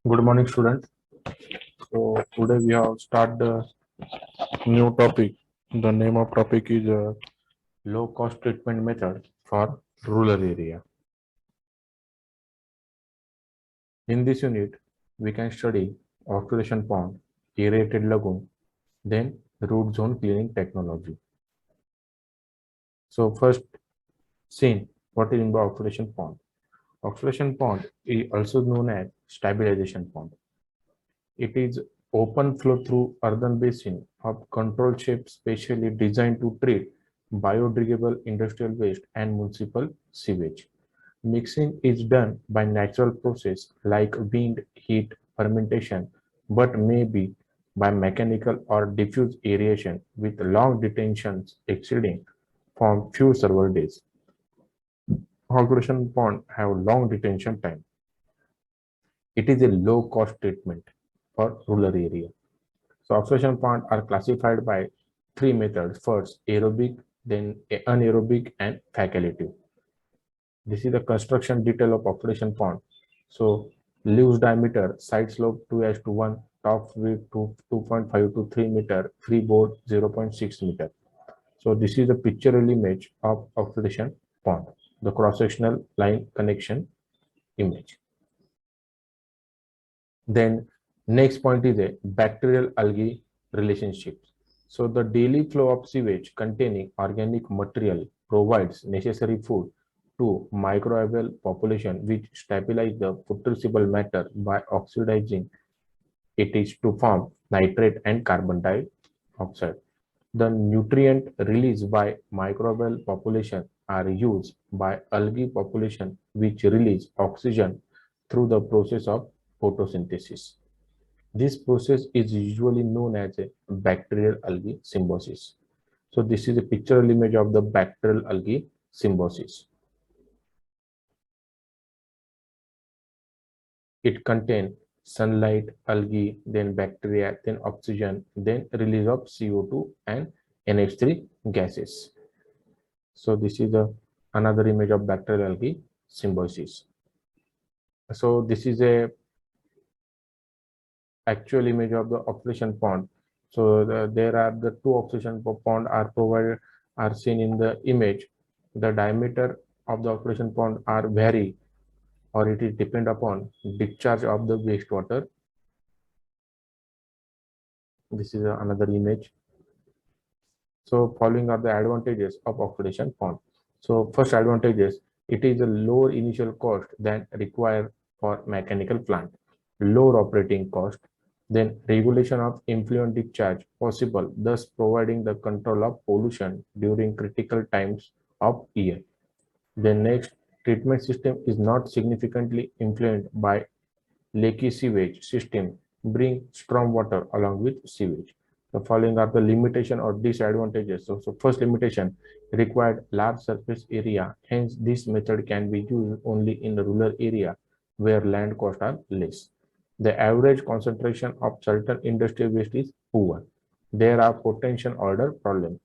Good morning, students. So today we have start the new topic. The name of topic is low cost treatment method for rural area. In this unit, we can study oxidation pond, aerated lagoon, then root zone cleaning technology. So first, scene what is in the oxidation pond. Oxidation pond is also known as stabilization pond. It is open flow through earthen basin of controlled shape specially designed to treat biodegradable industrial waste and municipal sewage. Mixing is done by natural process like wind, heat, fermentation, but may be by mechanical or diffuse aeration with long detentions exceeding from few several days. Oxidation pond have long detention time. It is a low cost treatment for rural area. So oxidation ponds are classified by three methods. First, aerobic, then anaerobic, and facultative. This is the construction detail of oxidation pond. So loose diameter, side slope 2:1, top width 2.5 to 3 meter, freeboard 0.6 meter. So this is the pictorial image of oxidation pond, the cross-sectional line connection image. Then next point is a bacterial algae relationships. So the daily flow of sewage containing organic material provides necessary food to microalgal population which stabilize the putrescible matter by oxidizing it is to form nitrate and carbon dioxide. The nutrient released by microbial population are used by algae population which release oxygen through the process of photosynthesis. This process is usually known as a bacterial algae symbiosis. So this is a pictorial image of the bacterial algae symbiosis. It contains sunlight, algae, then bacteria, then oxygen, then release of CO2 and NH3 gases. So this is another image of bacterial algae symbiosis. So this is a actual image of the oxidation pond. So there are the two oxidation pond are provided are seen in the image. The diameter of the oxidation pond are vary or it is depend upon discharge of the wastewater. This is another image. So following are the advantages of oxidation pond. So first advantages, it is a lower initial cost than required for mechanical plant, lower operating cost, then regulation of influent discharge possible, thus providing the control of pollution during critical times of year. Then next, treatment system is not significantly influenced by leaky sewage system, bring storm water along with sewage. The following are the limitation or disadvantages. So first limitation, required large surface area. Hence, this method can be used only in the rural area where land costs are less. The average concentration of certain industrial waste is poor. There are potential order problems.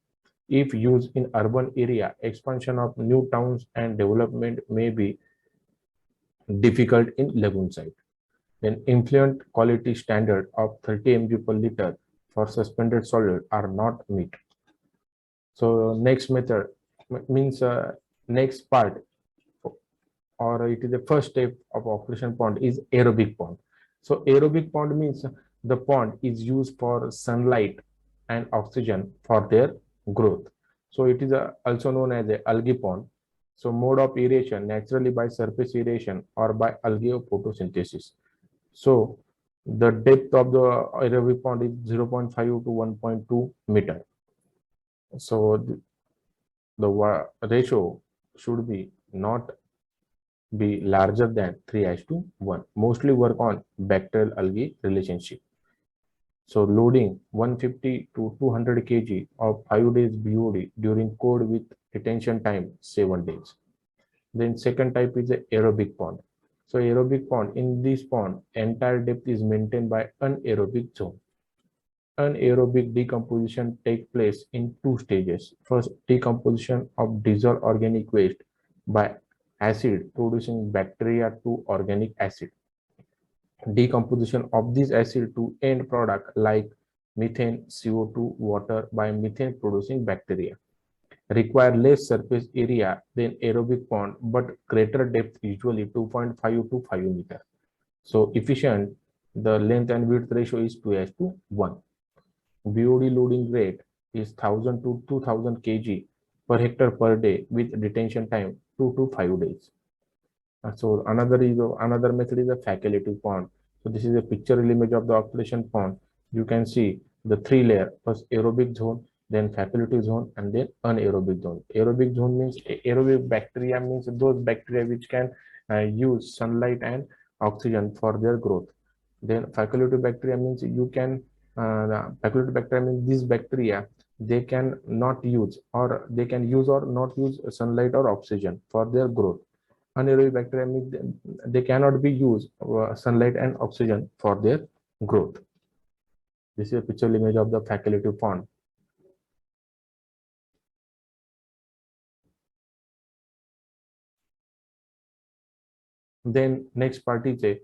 If used in urban area, expansion of new towns and development may be difficult in lagoon site. Then influent quality standard of 30 mg per liter for suspended solid are not met. So next method means next part or it is the first step of oxidation pond is aerobic pond. So aerobic pond means the pond is used for sunlight and oxygen for their growth. So it is also known as a algae pond. So mode of aeration naturally by surface aeration or by algae photosynthesis. So the depth of the aerobic pond is 0.5 to 1.2 meter. So the ratio should be not be larger than 3:1. Mostly work on bacterial algae relationship. So loading 150 to 200 kg of 5 days BOD during cold with retention time 7 days. Then second type is the aerobic pond. So aerobic pond, in this pond, entire depth is maintained by anaerobic zone. Anaerobic decomposition takes place in two stages. First, decomposition of dissolved organic waste by acid producing bacteria to organic acid. decomposition of this acid to end product like methane, CO2, water by methane producing bacteria. Require less surface area than aerobic pond, but greater depth, usually 2.5 to 5 meter. So efficient, the length and width ratio is 2:1. BOD loading rate is 1000 to 2000 kg per hectare per day with detention time 2 to 5 days. So another method is a facultative pond. So this is a pictorial image of the oxidation pond. You can see the three layer: first aerobic zone, then facultative zone, and then anaerobic zone. Aerobic zone means aerobic bacteria, means those bacteria which can use sunlight and oxygen for their growth. Then facultative bacteria means the facultative bacteria means these bacteria, they can not use, or they can use or not use sunlight or oxygen for their growth. Anaerobic bacteria means they cannot be used sunlight and oxygen for their growth. This is a picture image of the facultative pond. Then next part is a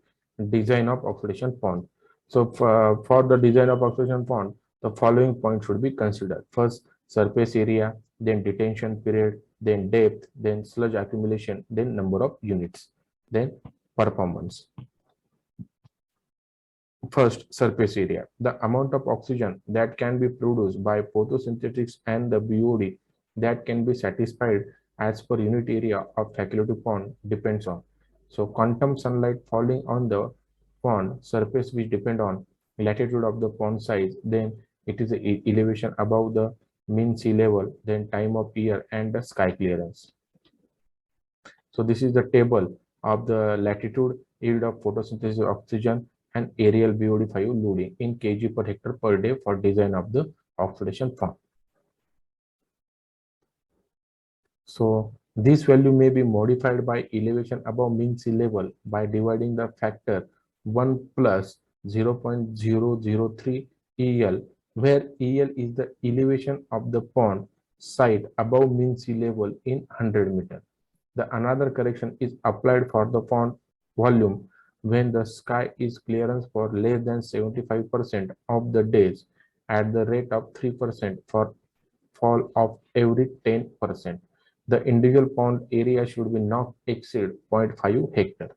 design of oxidation pond. So for the design of oxidation pond, the following points should be considered. First, surface area, then detention period, then depth, then sludge accumulation, then number of units, then performance. First, surface area. The amount of oxygen that can be produced by photosynthetics and the BOD that can be satisfied as per unit area of facultative pond depends on. So quantum sunlight falling on the pond surface, which depend on latitude of the pond size, then it is a elevation above the mean sea level, then time of year and the sky clearance. So this is the table of the latitude, yield of photosynthesis of oxygen, and aerial BOD5 loading in kg per hectare per day for design of the oxidation pond. So this value may be modified by elevation above mean sea level by dividing the factor 1 plus 0.003 EL, where EL is the elevation of the pond site above mean sea level in 100 meter. The another correction is applied for the pond volume when the sky is clearance for less than 75% of the days at the rate of 3% for fall of every 10%. The individual pond area should be not exceed 0.5 hectare.